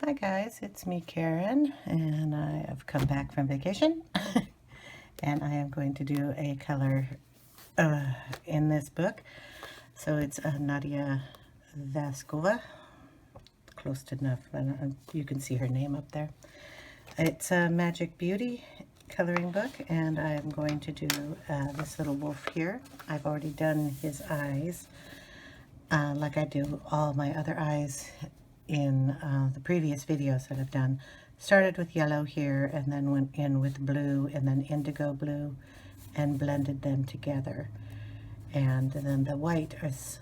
Hi guys, it's me Karen, and I have come back from vacation and I am going to do a color in this book. So it's Nadia Vaskova, close enough, you can see her name up there. It's a Magic Beauty coloring book, and I am going to do this little wolf here. I've already done his eyes like I do all my other eyes in the previous videos that I've done. Started with yellow here and then went in with blue and then indigo blue and blended them together. And then the white is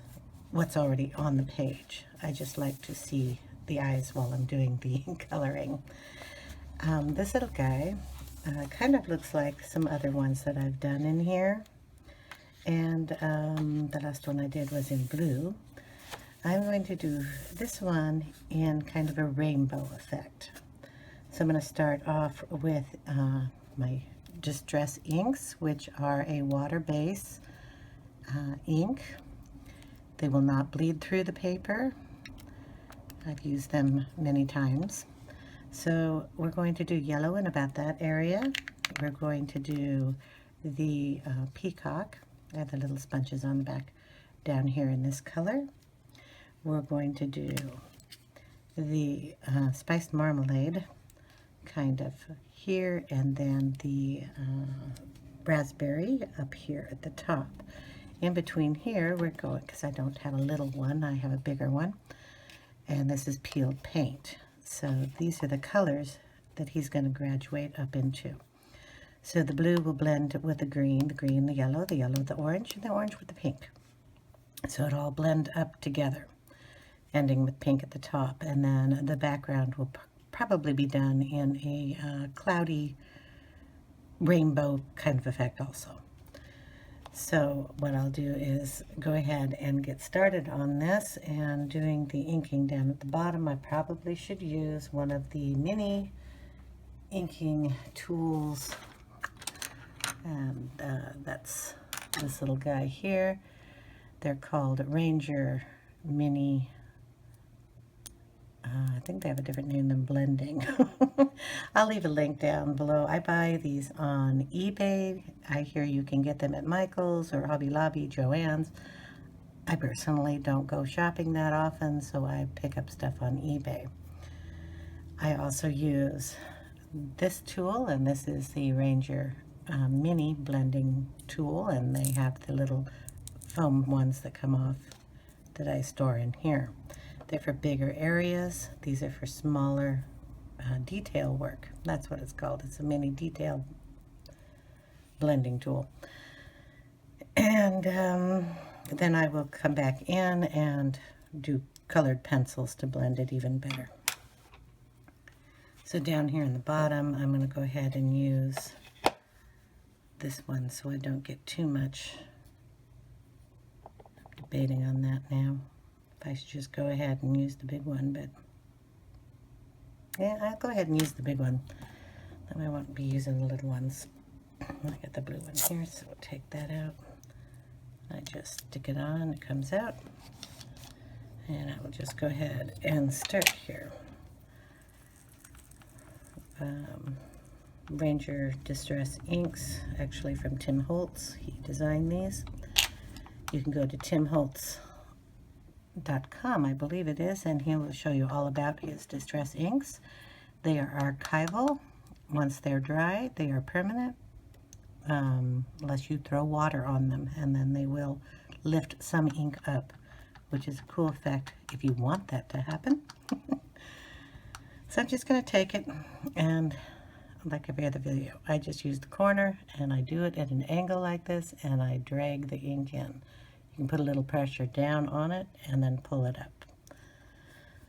what's already on the page. I just like to see the eyes while I'm doing the coloring. This little guy kind of looks like some other ones that I've done in here. And the last one I did was in blue. I'm going to do this one in kind of a rainbow effect. So I'm going to start off with my Distress inks, which are a water base ink. They will not bleed through the paper. I've used them many times. So we're going to do yellow in about that area. We're going to do the peacock. I have the little sponges on the back down here in this color. We're going to do the spiced marmalade kind of here, and then the raspberry up here at the top. In between here, we're going, because I don't have a little one, I have a bigger one, and this is peeled paint. So these are the colors that he's going to graduate up into. So the blue will blend with the green, the yellow, the orange, and the orange with the pink. So it'll all blend up together, ending with pink at the top, and then the background will probably be done in a cloudy rainbow kind of effect also. So what I'll do is go ahead and get started on this and doing the inking down at the bottom. I probably should use one of the mini inking tools, and that's this little guy here. They're called Ranger Mini. I think they have a different name than blending. I'll leave a link down below. I buy these on eBay. I hear you can get them at Michael's or Hobby Lobby, Joann's. I personally don't go shopping that often, so I pick up stuff on eBay. I also use this tool, and this is the Ranger Mini blending tool, and they have the little foam ones that come off that I store in here. They're for bigger areas. These are for smaller detail work. That's what it's called. It's a mini detail blending tool. And then I will come back in and do colored pencils to blend it even better. So down here in the bottom, I'm going to go ahead and use this one so I don't get too much. I'm debating on that now. I should just go ahead and use the big one, but yeah, I'll go ahead and use the big one. Then I won't be using the little ones. I got the blue one here, so we'll take that out. I just stick it on, it comes out. And I will just go ahead and start here. Ranger Distress inks, actually from Tim Holtz. He designed these. You can go to timholtz.com, I believe it is, and he will show you all about his distress inks. They are archival. Once they're dry, they are permanent, unless you throw water on them, and then they will lift some ink up, which is a cool effect if you want that to happen. So I'm just going to take it, and like every other video, I just use the corner, and I do it at an angle like this, and I drag the ink in. You can put a little pressure down on it and then pull it up.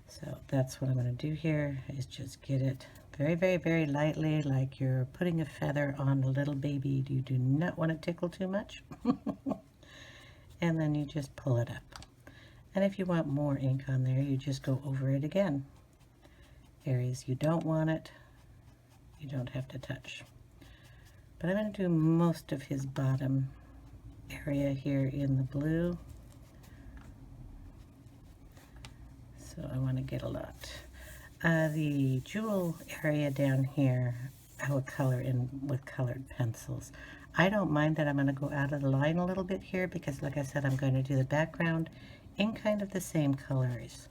So that's what I'm going to do here, is just get it very, very, very lightly, like you're putting a feather on a little baby. You do not want to tickle too much. And then you just pull it up. And if you want more ink on there, you just go over it again. Areas you don't want it, you don't have to touch. But I'm going to do most of his bottom area here in the blue. So I want to get a lot. The jewel area down here, I will color in with colored pencils. I don't mind that I'm going to go out of the line a little bit here because, like I said, I'm going to do the background in kind of the same colors.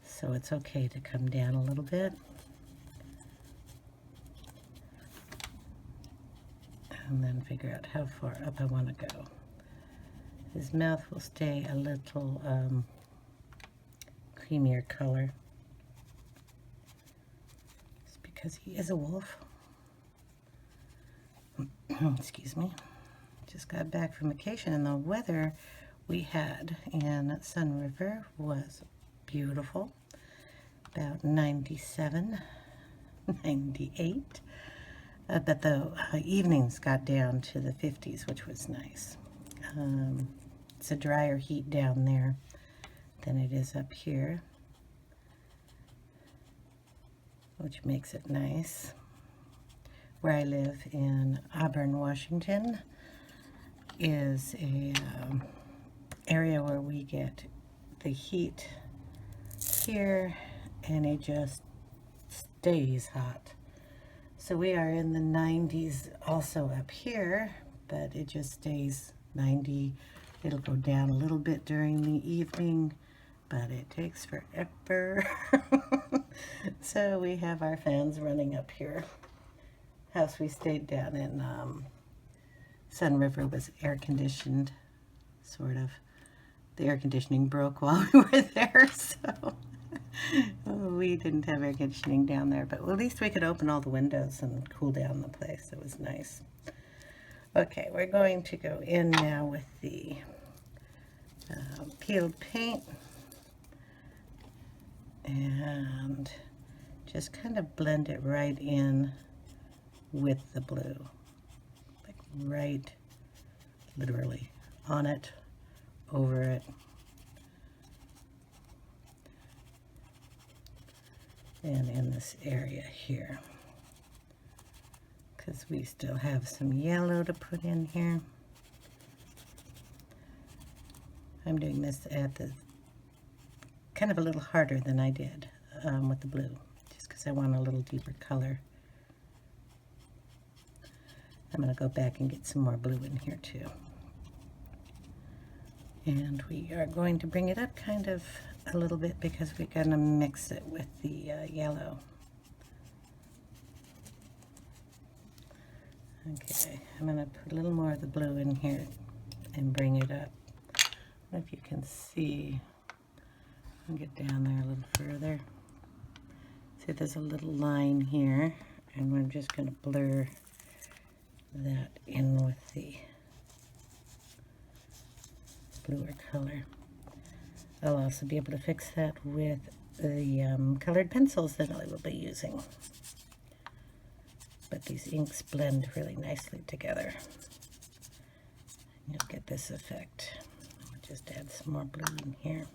So it's okay to come down a little bit. And then figure out how far up I want to go. His mouth will stay a little creamier color. It's because he is a wolf. Excuse me. Just got back from vacation, and the weather we had in Sun River was beautiful. About 97, 98. But the evenings got down to the 50s, which was nice. It's a drier heat down there than it is up here, which makes it nice. Where I live in Auburn, Washington, is a area where we get the heat here, and it just stays hot. So we are in the 90s also up here, but it just stays 90. It'll go down a little bit during the evening, but it takes forever. So we have our fans running up here. House we stayed down in Sun River was air conditioned, sort of. The air conditioning broke while we were there, so we didn't have air conditioning down there, but at least we could open all the windows and cool down the place. It was nice. Okay, we're going to go in now with the peeled paint and just kind of blend it right in with the blue, like right, literally, on it, over it. And in this area here, because we still have some yellow to put in here. I'm doing this at the kind of a little harder than I did with the blue, just because I want a little deeper color. I'm going to go back and get some more blue in here too. And we are going to bring it up kind of a little bit because we're going to mix it with the yellow. Okay, I'm going to put a little more of the blue in here and bring it up. I don't know if you can see. I'll get down there a little further. See, there's a little line here, and I'm just going to blur that in with the bluer color. I'll also be able to fix that with the colored pencils that I will be using. But these inks blend really nicely together. You'll get this effect. I'll just add some more blue in here.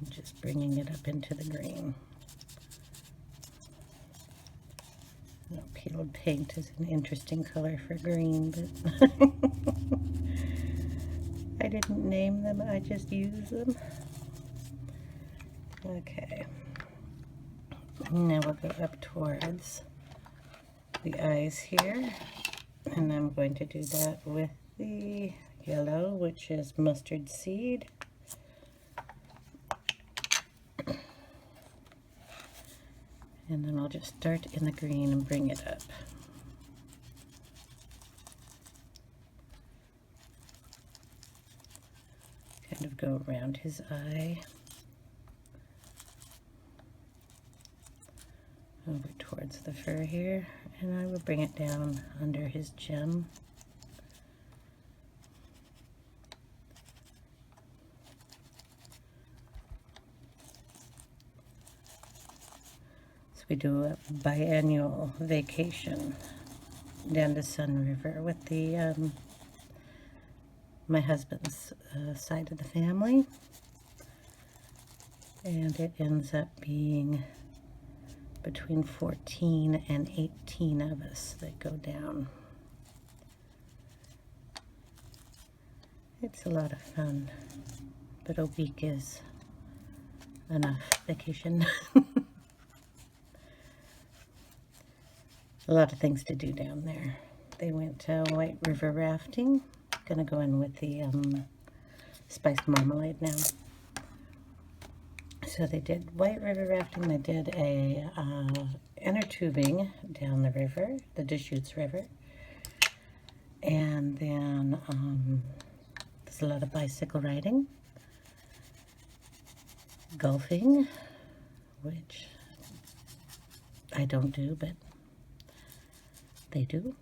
I'm just bringing it up into the green. Now, peeled paint is an interesting color for green, but I didn't name them, I just use them. Okay. Now we'll go up towards the eyes here, and I'm going to do that with the yellow, which is mustard seed. And then I'll just start in the green and bring it up. Kind of go around his eye. Over towards the fur here, and I will bring it down under his gem. We do a biannual vacation down to Sun River with the my husband's side of the family, and it ends up being between 14 and 18 of us that go down. It's a lot of fun, but a week is enough vacation. A lot of things to do down there. They went White River rafting. Gonna go in with the spiced marmalade now. So they did White River rafting. They did a inner tubing down the river, the Deschutes River. And then there's a lot of bicycle riding, golfing, which I don't do, but they do.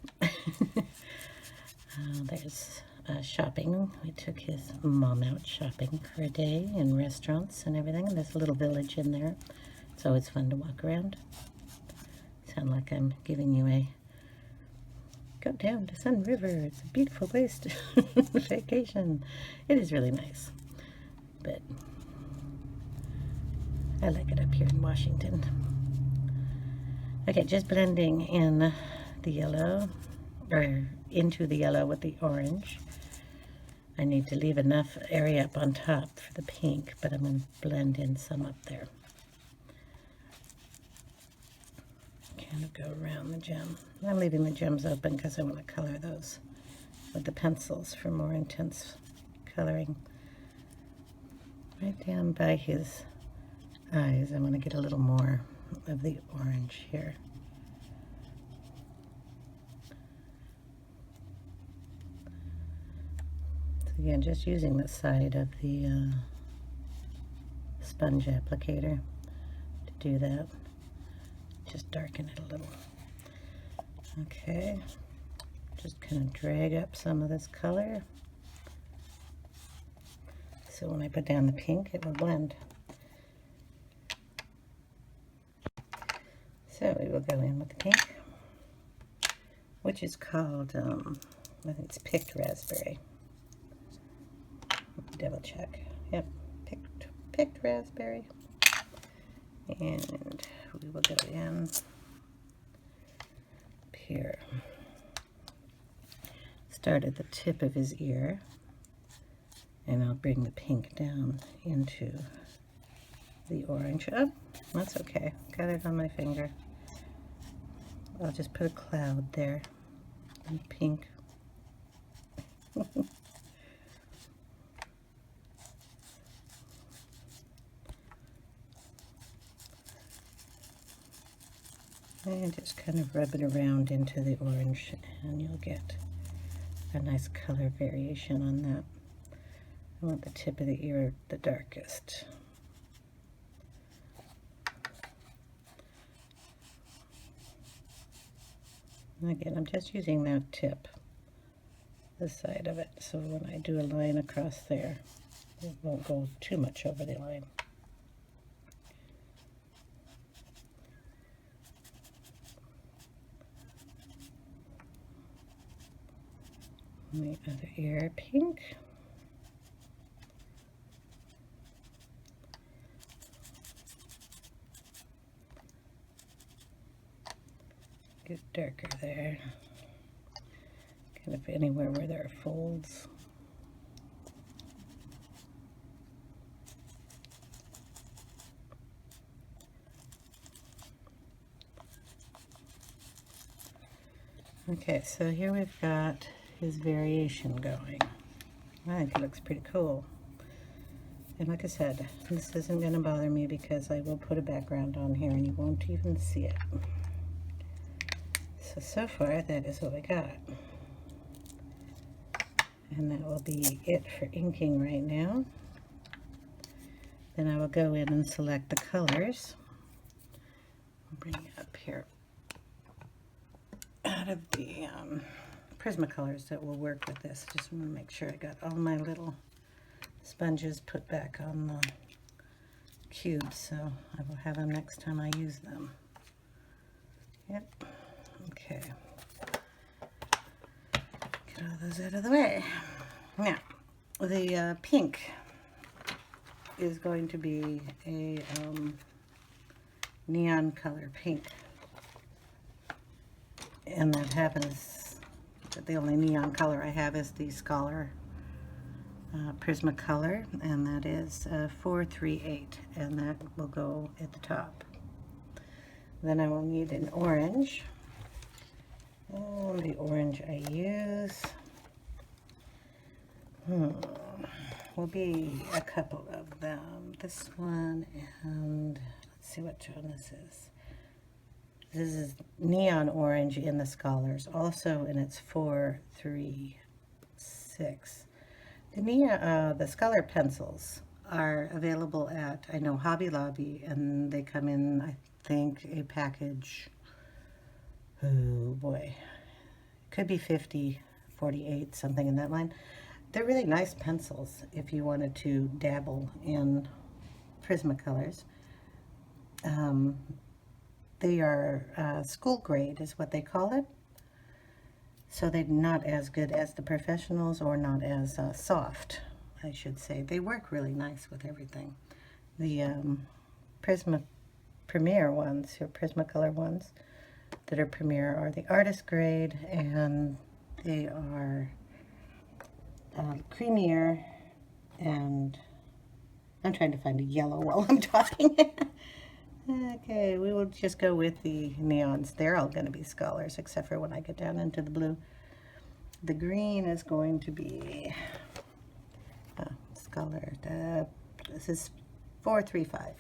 There's shopping. We took his mom out shopping for a day in restaurants and everything. And there's a little village in there. It's always fun to walk around. Sound like I'm giving you a go down to Sun River. It's a beautiful place to vacation. It is really nice. But I like it up here in Washington. Okay, just blending in the yellow, or into the yellow with the orange. I need to leave enough area up on top for the pink, but I'm going to blend in some up there. Kind of go around the gem. I'm leaving the gems open because I want to color those with the pencils for more intense coloring. Right down by his eyes, I want to get a little more of the orange here. So again, just using the side of the sponge applicator to do that. Just darken it a little. Okay, just kind of drag up some of this color. So when I put down the pink, it will blend. So we will go in with the pink, which is called, I think it's picked raspberry. Double check. Yep, picked raspberry. And we will go in up here. Start at the tip of his ear, and I'll bring the pink down into the orange. Oh, that's okay. Got it on my finger. I'll just put a cloud there in pink. And just kind of rub it around into the orange, and you'll get a nice color variation on that. I want the tip of the ear the darkest. And again, I'm just using that tip, this side of it, so when I do a line across there, it won't go too much over the line. And the other ear pink. Get darker there. Kind of anywhere where there are folds. Okay, so here we've got his variation going. I think it looks pretty cool. And like I said, this isn't going to bother me because I will put a background on here and you won't even see it. So far that is what we got. And that will be it for inking right now. Then I will go in and select the colors. I'll bring it up here. Out of the Prismacolors that will work with this. Just want to make sure I got all my little sponges put back on the cubes, so I will have them next time I use them. Yep. Okay. Get all those out of the way. Now, the pink is going to be a neon color pink. And that happens that the only neon color I have is the Scholar Prismacolor, and that is 438, and that will go at the top. Then I will need an orange. The orange I use will be a couple of them. This one, and let's see which one this is. This is neon orange in the Scholars, also, and it's 436. The Scholar pencils are available at, I know, Hobby Lobby, and they come in, I think, a package, oh boy, could be 50, 48, something in that line. They're really nice pencils if you wanted to dabble in Prismacolors. They are school grade is what they call it. So they're not as good as the professionals, or not as soft, I should say. They work really nice with everything. The Primier ones, or Prismacolor ones that are Primier, are the artist grade, and they are creamier, and I'm trying to find a yellow while I'm talking. Okay, we will just go with the neons. They're all going to be Scholars, except for when I get down into the blue. The green is going to be Scholar. This is 435.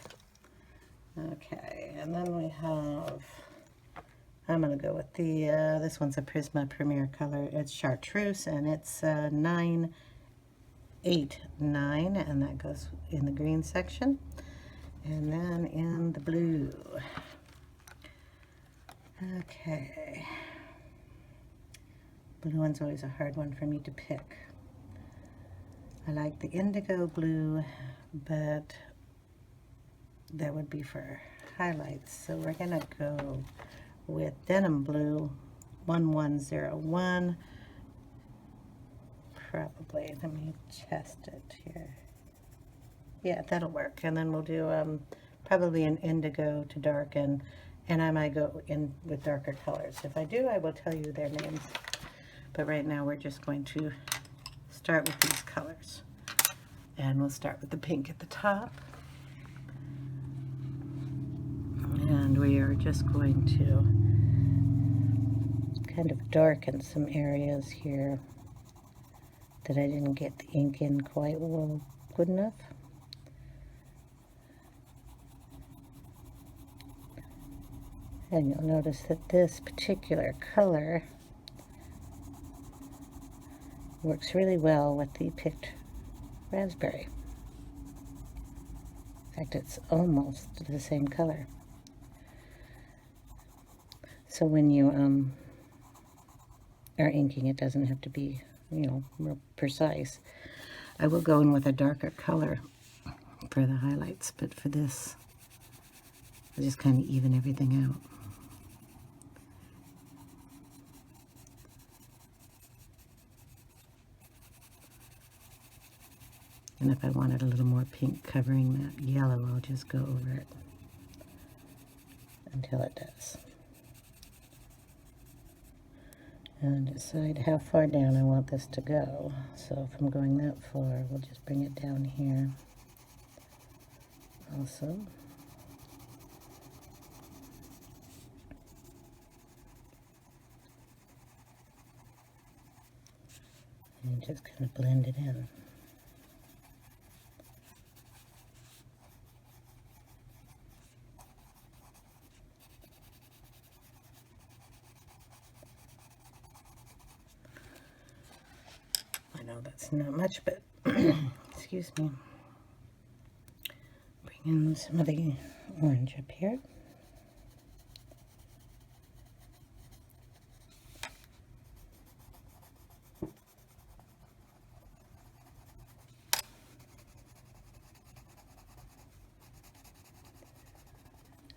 Okay, and then we have, I'm going to go with the, this one's a Prisma Primier color. It's Chartreuse, and it's 989, and that goes in the green section. And then in the blue. Okay. Blue one's always a hard one for me to pick. I like the indigo blue, but that would be for highlights. So we're gonna go with denim blue 1101. Probably, let me test it here. Yeah, that'll work. And then we'll do probably an indigo to darken, and I might go in with darker colors. If I do, I will tell you their names. But right now we're just going to start with these colors. And we'll start with the pink at the top. And we are just going to kind of darken some areas here that I didn't get the ink in quite well, good enough. And you'll notice that this particular color works really well with the picked raspberry. In fact, it's almost the same color. So when you are inking, it doesn't have to be, you know, real precise. I will go in with a darker color for the highlights, but for this, I'll just kind of even everything out. And if I wanted a little more pink covering that yellow, I'll just go over it until it does. And decide how far down I want this to go. So if I'm going that far, we'll just bring it down here also. And just kind of blend it in. I know that's not much, but excuse me. Bring in some of the orange up here.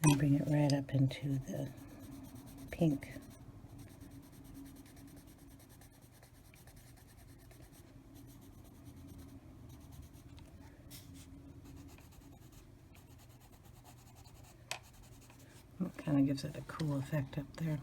And bring it right up into the pink. It kind of gives it a cool effect up there.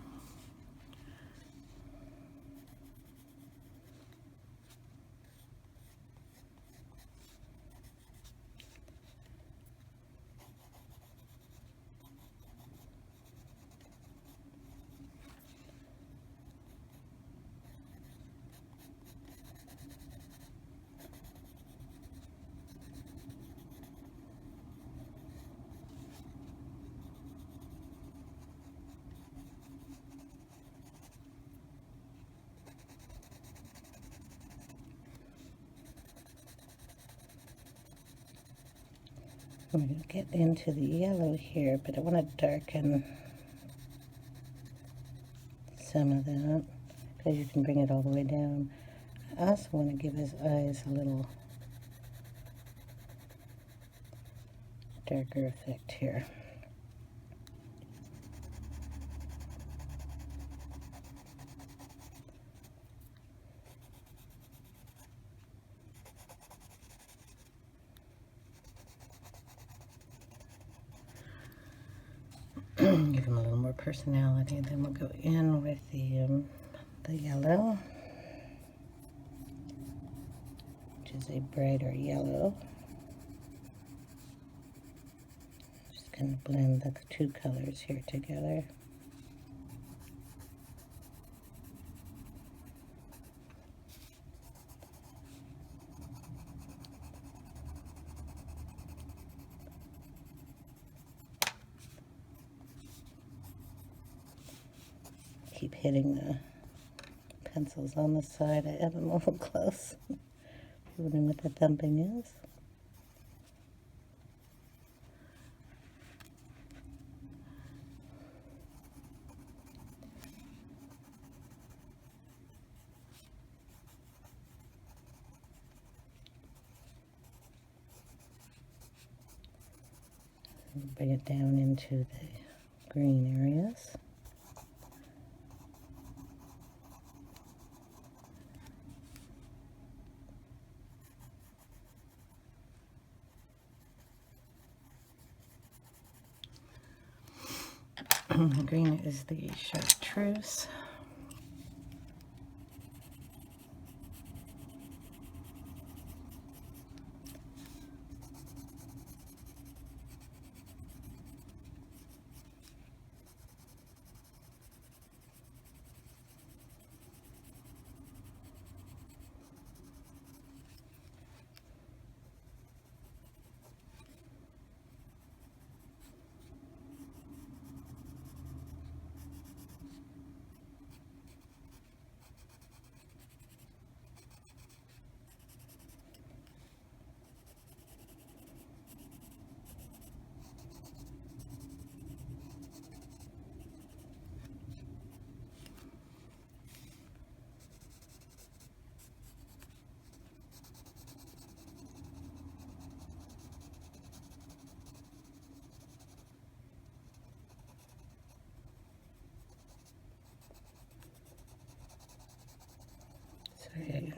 I'm going to get into the yellow here, but I want to darken some of that because you can bring it all the way down. I also want to give his eyes a little darker effect here. Give him a little more personality. Then we'll go in with the yellow, which is a brighter yellow. Just going to blend the two colors here together. Keep hitting the pencils on the side. I have them a little close. Wondering what the thumping is. Bring it down into the green areas. The green is the chartreuse.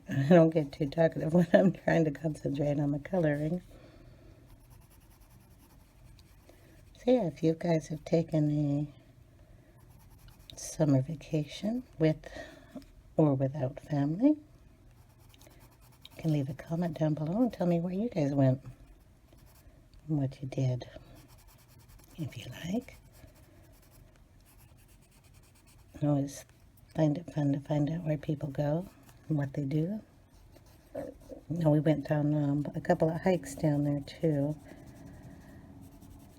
I don't get too talkative when I'm trying to concentrate on the coloring. So yeah, if you guys have taken a summer vacation with or without family, you can leave a comment down below and tell me where you guys went and what you did, if you like. I always find it fun to find out where people go and what they do. We went down a couple of hikes down there too.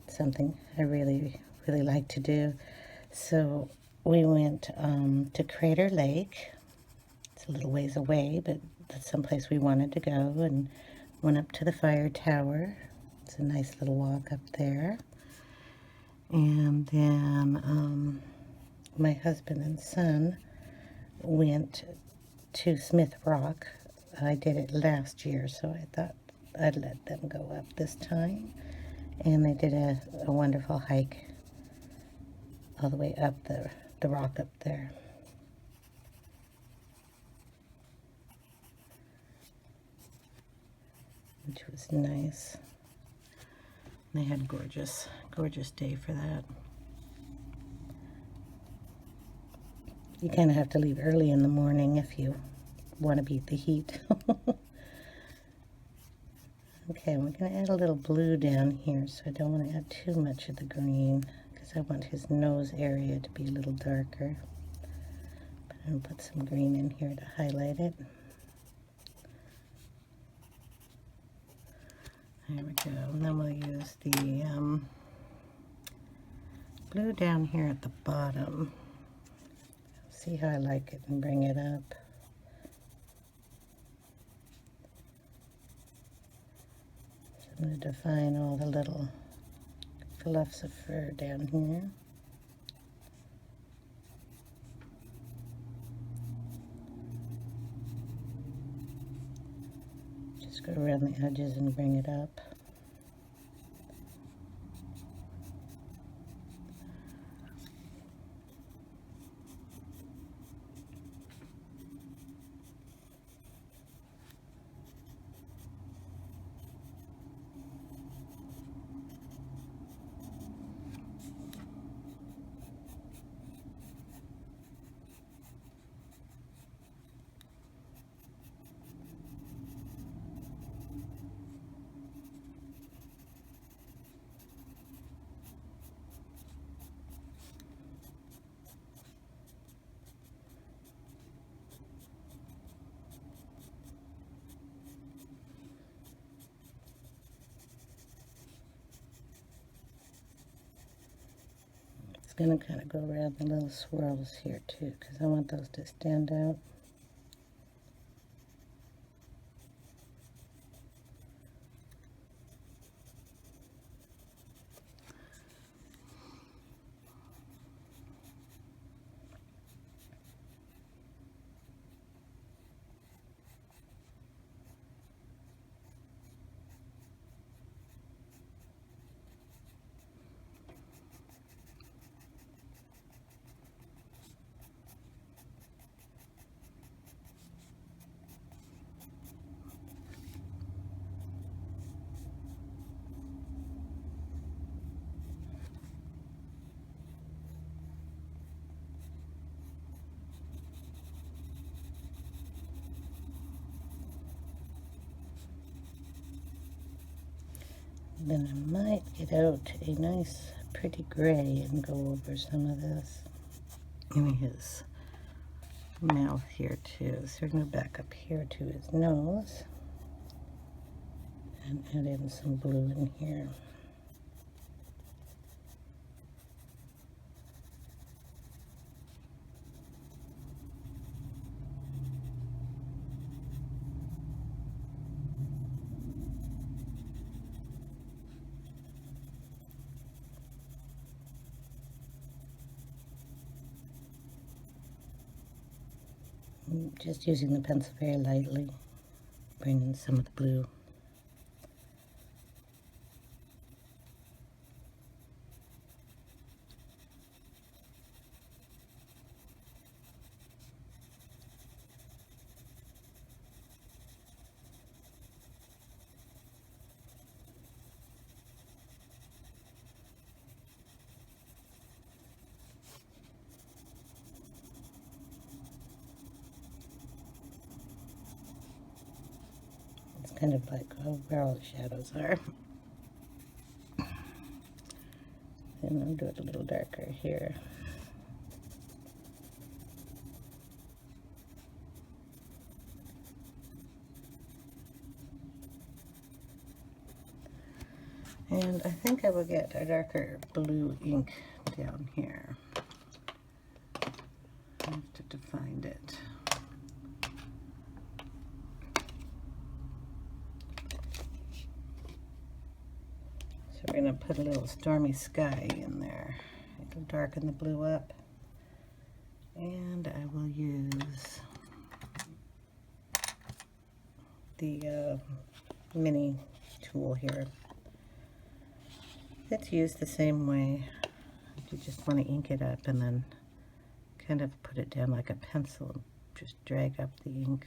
Something I really like to do. So we went to Crater Lake. It's a little ways away, but that's someplace we wanted to go, and went up to the fire tower. It's a nice little walk up there. And then my husband and son went to Smith Rock. I did it last year, so I thought I'd let them go up this time. And they did a wonderful hike all the way up the rock up there. Which was nice. They had gorgeous day for that. You kind of have to leave early in the morning if you want to beat the heat. Okay, we're going to add a little blue down here, so I don't want to add too much of the green because I want his nose area to be a little darker. But I'm going to put some green in here to highlight it. There we go. And then we'll use the blue down here at the bottom. See how I like it and bring it up. I'm going to define all the little fluffs of fur down here. Just go around the edges and bring it up. It's going to kind of go around the little swirls here too, because I want those to stand out. Then I might get out a nice pretty gray and go over some of this in his mouth here too. So we're going to back up here to his nose and add in some blue in here. Just using the pencil very lightly, bringing some of the blue. It's kind of like where all the shadows are. And I'll do it a little darker here. And I think I will get a darker blue ink down here. I have to find it. So we're going to put a little stormy sky in there. It'll darken the blue up. And I will use the mini tool here. It's used the same way. You just want to ink it up and then kind of put it down like a pencil and just drag up the ink.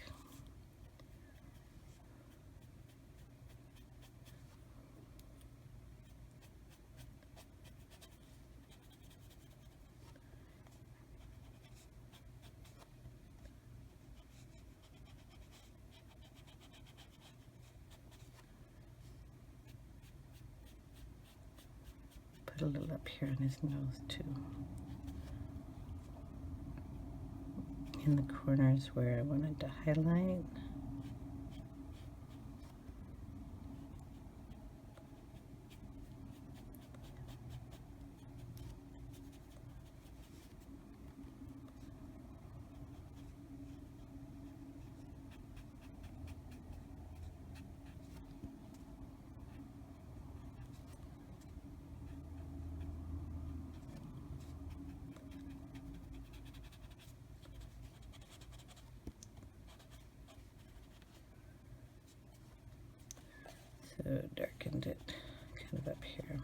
Put a little up here on his nose too. In the corners where I wanted to highlight. So darkened it kind of up here.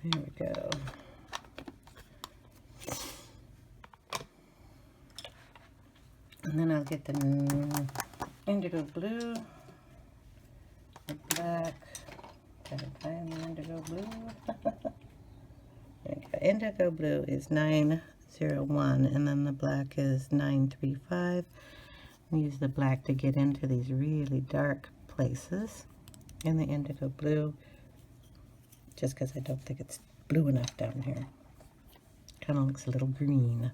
There we go. And then I'll get the indigo blue, the black. Gotta find the indigo blue. There we go. Indigo blue is 901, and then the black is 935. Use the black to get into these really dark places in the indigo blue, just because I don't think it's blue enough down here. Kind of looks a little green.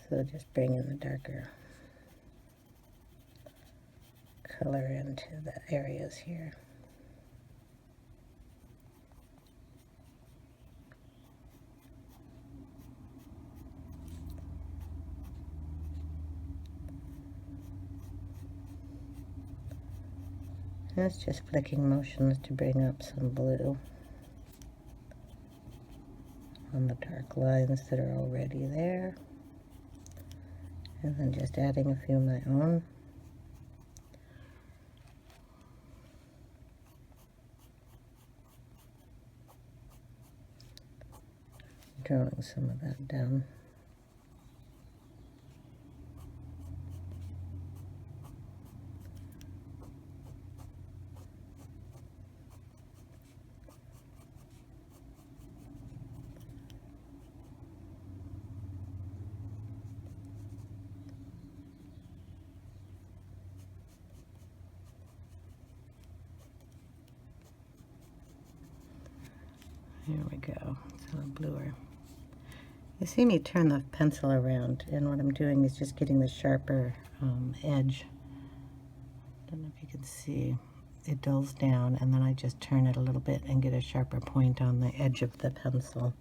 So just bring in the darker color into the areas here. That's just flicking motions to bring up some blue on the dark lines that are already there. And then just adding a few of my own. Drawing some of that down. Here we go, it's a little bluer. You see me turn the pencil around, and what I'm doing is just getting the sharper edge. I don't know if you can see. It dulls down, and then I just turn it a little bit and get a sharper point on the edge of the pencil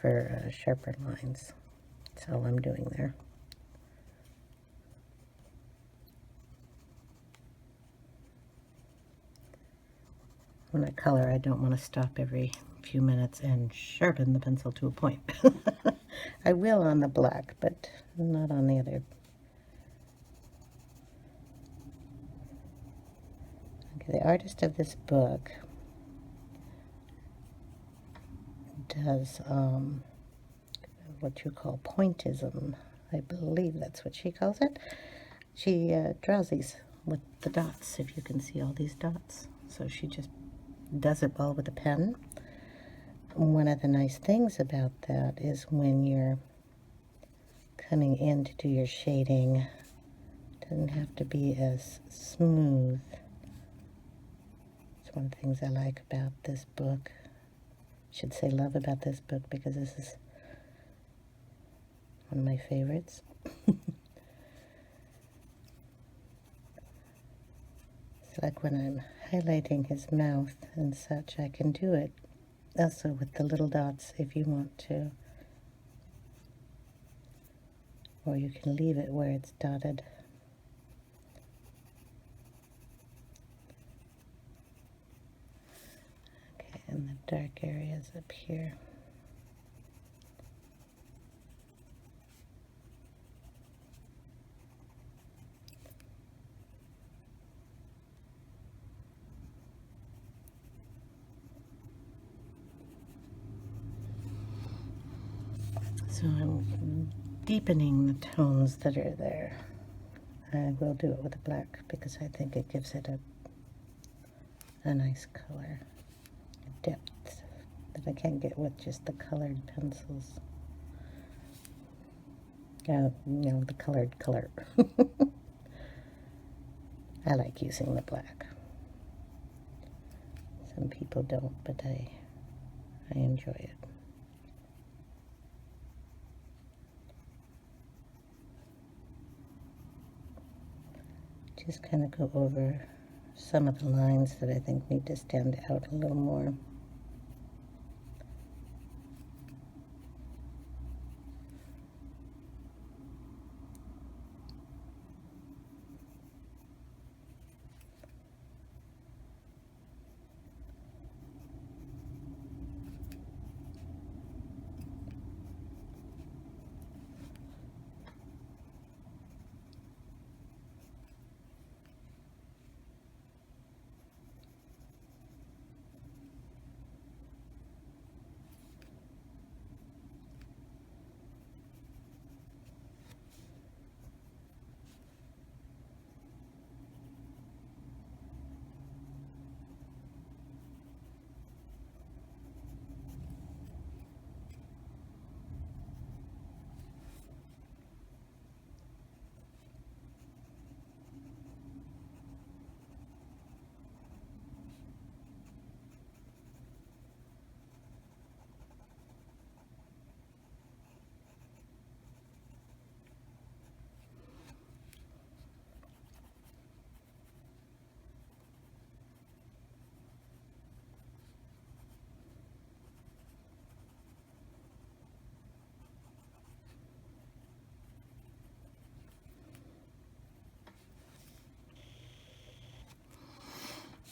for sharper lines. That's all I'm doing there. When I color, I don't want to stop every few minutes and sharpen the pencil to a point. I will on the black, but not on the other. Okay, the artist of this book does what you call pointism. I believe that's what she calls it. She draws these with the dots, if you can see all these dots. So she just does it all with a pen. One of the nice things about that is when you're coming in to do your shading, it doesn't have to be as smooth. It's one of the things I like about this book. I should say love about this book, because this is one of my favorites. It's like when I'm highlighting his mouth and such, I can do it also with the little dots if you want to. Or you can leave it where it's dotted. Okay, and the dark areas up here. So I'm deepening the tones that are there. I will do it with a black because I think it gives it a nice color, a depth that I can't get with just the colored pencils. You know, the colored color. I like using the black. Some people don't, but I enjoy it. Just kind of go over some of the lines that I think need to stand out a little more.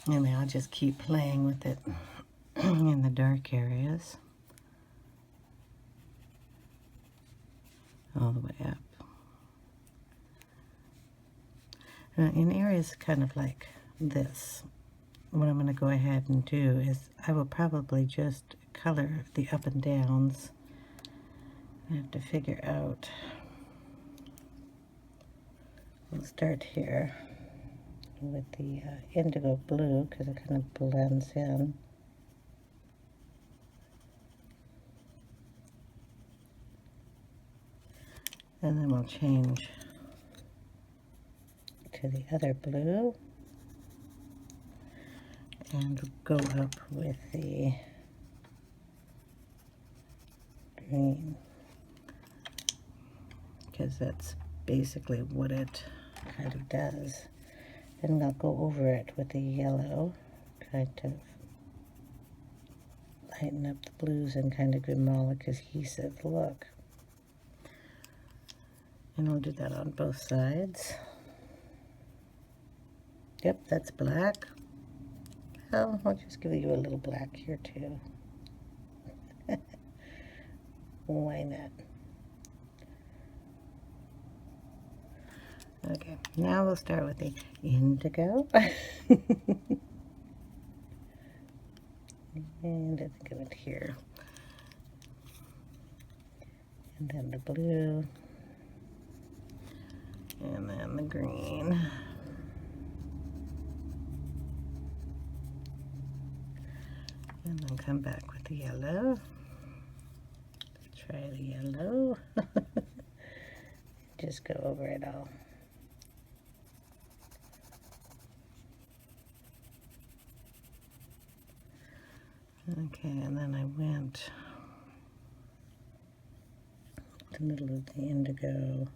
And I'll just keep playing with it in the dark areas all the way up. In areas kind of like this, what I'm going to go ahead and do is I will probably just color the up and downs. I have to figure out, we'll start here with the indigo blue because it kind of blends in. And then we'll change to the other blue and go up with the green, because that's basically what it kind of does. And I'll go over it with the yellow, kind of lighten up the blues and kind of give them all a cohesive look. And we'll do that on both sides. Yep, that's black. Well, I'll just give you a little black here too. Why not? Okay, now we'll start with the indigo. And I think I went here. And then the blue. And then the green. And then come back with the yellow. Try the yellow. Just go over it all. Okay, and then I went the middle of the indigo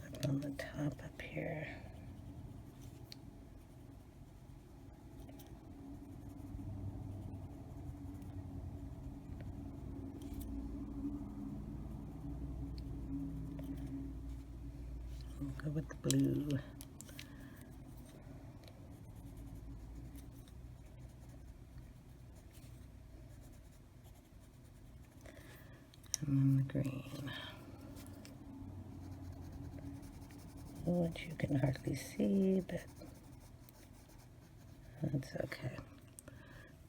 up on the top up here. We'll go with the blue. And then the green, which you can hardly see, but that's okay.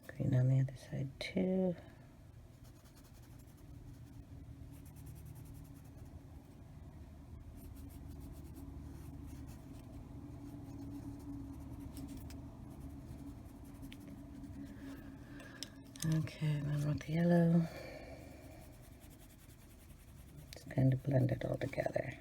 Green on the other side too. Okay, then with the yellow, just kind of blend it all together.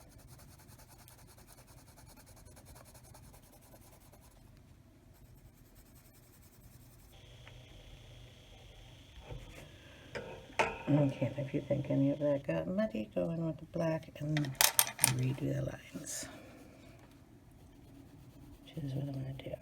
Okay, and if you think any of that got muddy, go in with the black and redo the lines, which is what I'm going to do.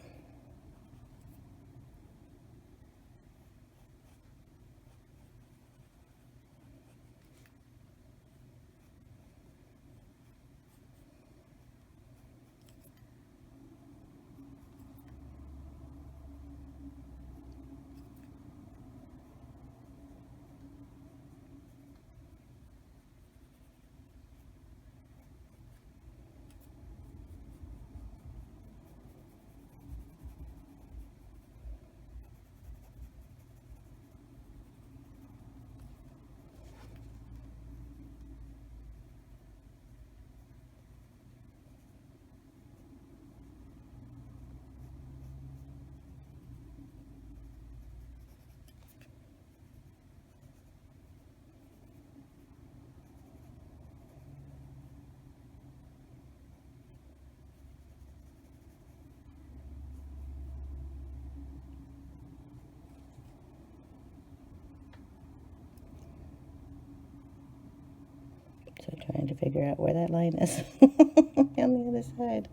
So trying to figure out where that line is on the other side.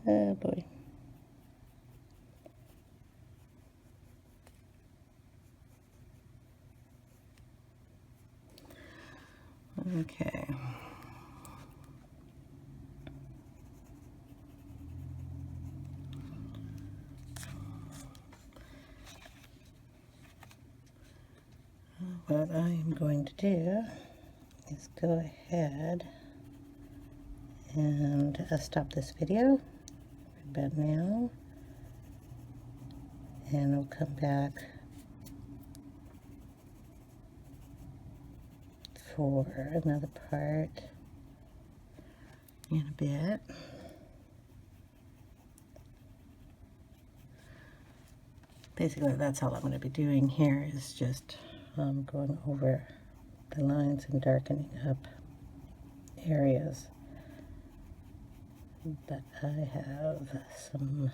Oh boy. Okay. going to do is go ahead and stop this video right about now, and we'll come back for another part in a bit. Basically, that's all I'm going to be doing here, is just going over the lines and darkening up areas. But I have some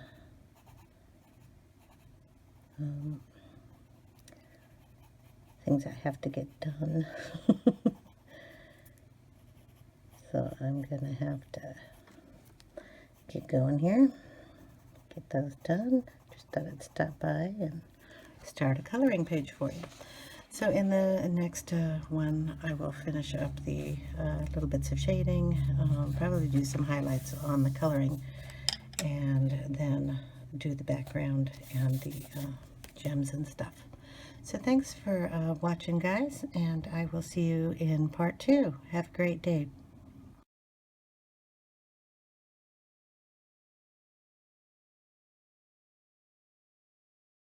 things I have to get done. So I'm going to have to get going here, get those done. Just thought I'd stop by and start a coloring page for you. So in the next one, I will finish up the little bits of shading, probably do some highlights on the coloring, and then do the background and the gems and stuff. So thanks for watching, guys, and I will see you in part 2. Have a great day.